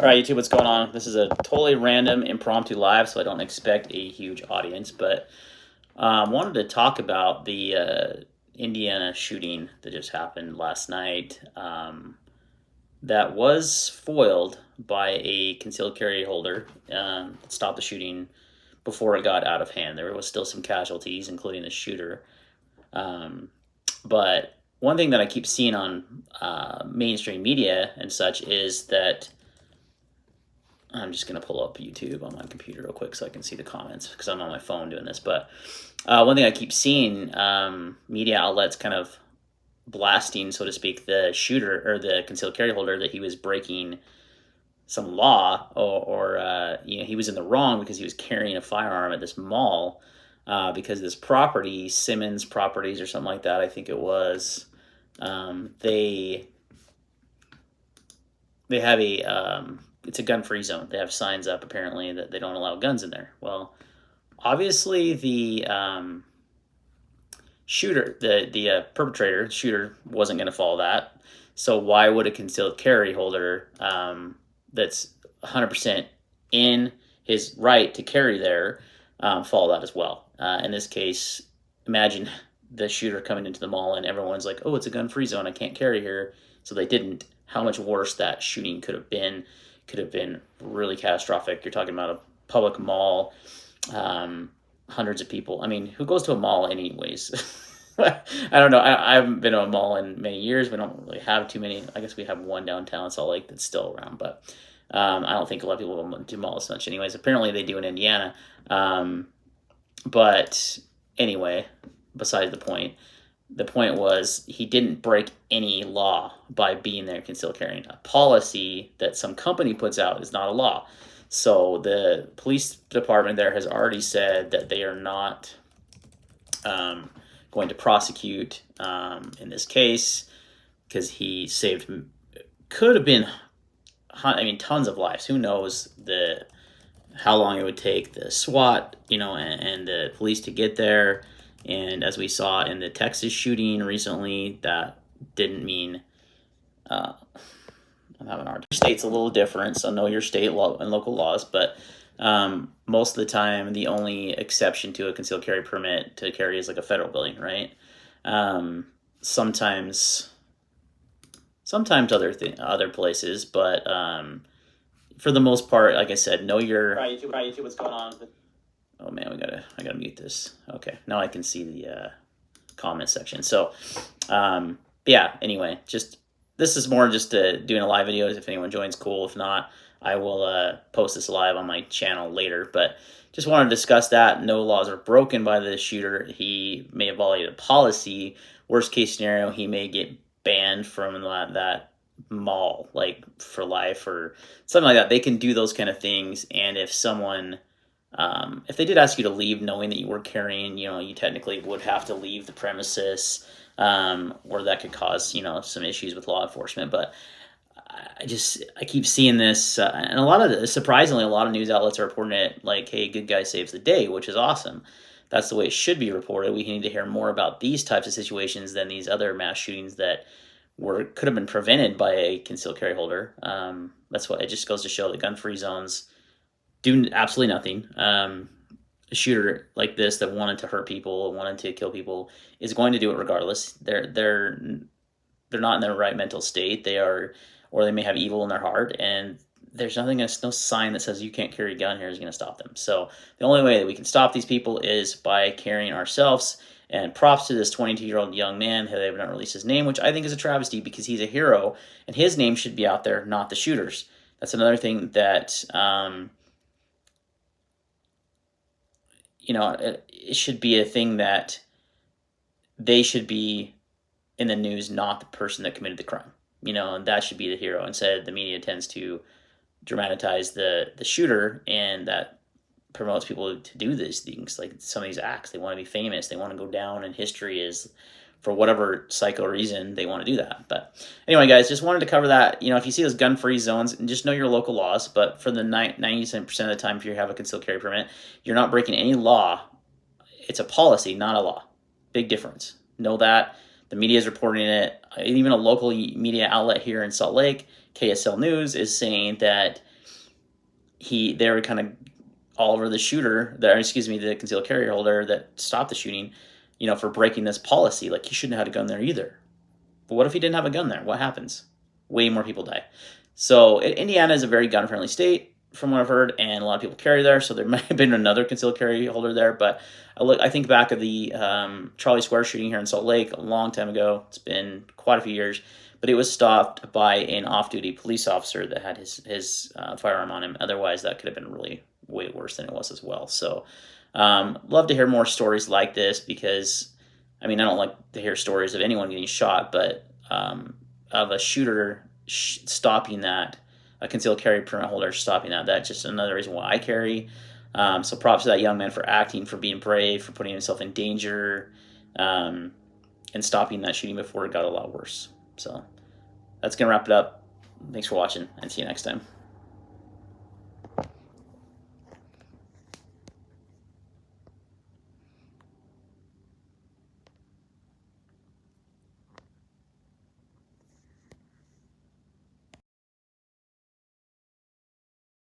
Alright, YouTube, what's going on? This is a totally random impromptu live, so I don't expect a huge audience, but wanted to talk about the Indiana shooting that just happened last night. That was foiled by a concealed carry holder that stopped the shooting before it got out of hand. There was still some casualties, including the shooter. But one thing that I keep seeing on mainstream media and such is that I'm just going to pull up YouTube on my computer real quick so I can see the comments because I'm on my phone doing this. But one thing I keep seeing media outlets kind of blasting, so to speak, the shooter or the concealed carry holder that he was breaking some law or he was in the wrong because he was carrying a firearm at this mall because this property, Simmons Properties or something like that, I think it was, they have it's a gun-free zone. They have signs up apparently that they don't allow guns in there. Well, obviously the shooter, the perpetrator, shooter wasn't going to follow that. So why would a concealed carry holder that's 100% in his right to carry there follow that as well? In this case, imagine the shooter coming into the mall and everyone's like, oh, it's a gun-free zone. I can't carry here. So they didn't. How much worse that shooting could have been really catastrophic. You're talking about a public mall, hundreds of people. I mean, who goes to a mall anyways? I don't know. I haven't been to a mall in many years. We don't really have too many. I guess we have one downtown Salt Lake that's still around, but I don't think a lot of people do malls much anyways. Apparently they do in Indiana. But anyway, besides the point. The point was he didn't break any law by being there concealed carrying. A policy that some company puts out is not a law. So the police department there has already said that they are not going to prosecute in this case because he saved, could have been, I mean, tons of lives. Who knows how long it would take the SWAT, and the police to get there. And as we saw in the Texas shooting recently, that didn't mean, I'm having our state's a little different, so know your state law and local laws, but most of the time, the only exception to a concealed carry permit to carry is like a federal building, right? Sometimes other places, but for the most part, like I said, know your... Right, YouTube, what's going on? Oh man, I gotta mute this. Okay, now I can see the comment section. So, yeah. Anyway, this is more just doing a live video. If anyone joins, cool. If not, I will post this live on my channel later. But just want to discuss that. No laws are broken by the shooter. He may have violated a policy. Worst case scenario, he may get banned from that mall, like for life or something like that. They can do those kind of things, and if someone if they did ask you to leave knowing that you were carrying, you technically would have to leave the premises, or that could cause, some issues with law enforcement. But I keep seeing this, and surprisingly, a lot of news outlets are reporting it like, hey, good guy saves the day, which is awesome. That's the way it should be reported. We need to hear more about these types of situations than these other mass shootings that could have been prevented by a concealed carry holder. That's what it just goes to show that gun-free zones do absolutely nothing. A shooter like this that wanted to hurt people, wanted to kill people, is going to do it regardless. They're not in their right mental state. They are, or they may have evil in their heart, and there's no sign that says you can't carry a gun here is going to stop them. So the only way that we can stop these people is by carrying ourselves. And props to this 22-year-old young man who they have not released his name, which I think is a travesty because he's a hero, and his name should be out there, not the shooters. That's another thing that it should be a thing that they should be in the news, not the person that committed the crime. And that should be the hero. Instead, the media tends to dramatize the shooter, and that promotes people to do these things, like some of these acts. They want to be famous. They want to go down in history as, for whatever psycho reason, they want to do that. But anyway, guys, just wanted to cover that. If you see those gun-free zones, just know your local laws. But for the 97% of the time, if you have a concealed carry permit, you're not breaking any law. It's a policy, not a law. Big difference. Know that. The media is reporting it. Even a local media outlet here in Salt Lake, KSL News, is saying that they were kind of all over the shooter, the concealed carry holder that stopped the shooting, for breaking this policy. Like, he shouldn't have had a gun there either. But what if he didn't have a gun there? What happens? Way more people die. So Indiana is a very gun-friendly state, from what I've heard, and a lot of people carry there. So there might have been another concealed carry holder there. But I think back of the Charlie Square shooting here in Salt Lake a long time ago. It's been quite a few years, but it was stopped by an off-duty police officer that had his firearm on him. Otherwise, that could have been really way worse than it was as well. So, love to hear more stories like this, because, I mean, I don't like to hear stories of anyone getting shot, but of a shooter stopping that, a concealed carry permit holder stopping that. That's just another reason why I carry. So props to that young man for acting, for being brave, for putting himself in danger, and stopping that shooting before it got a lot worse. So that's going to wrap it up. Thanks for watching, and see you next time.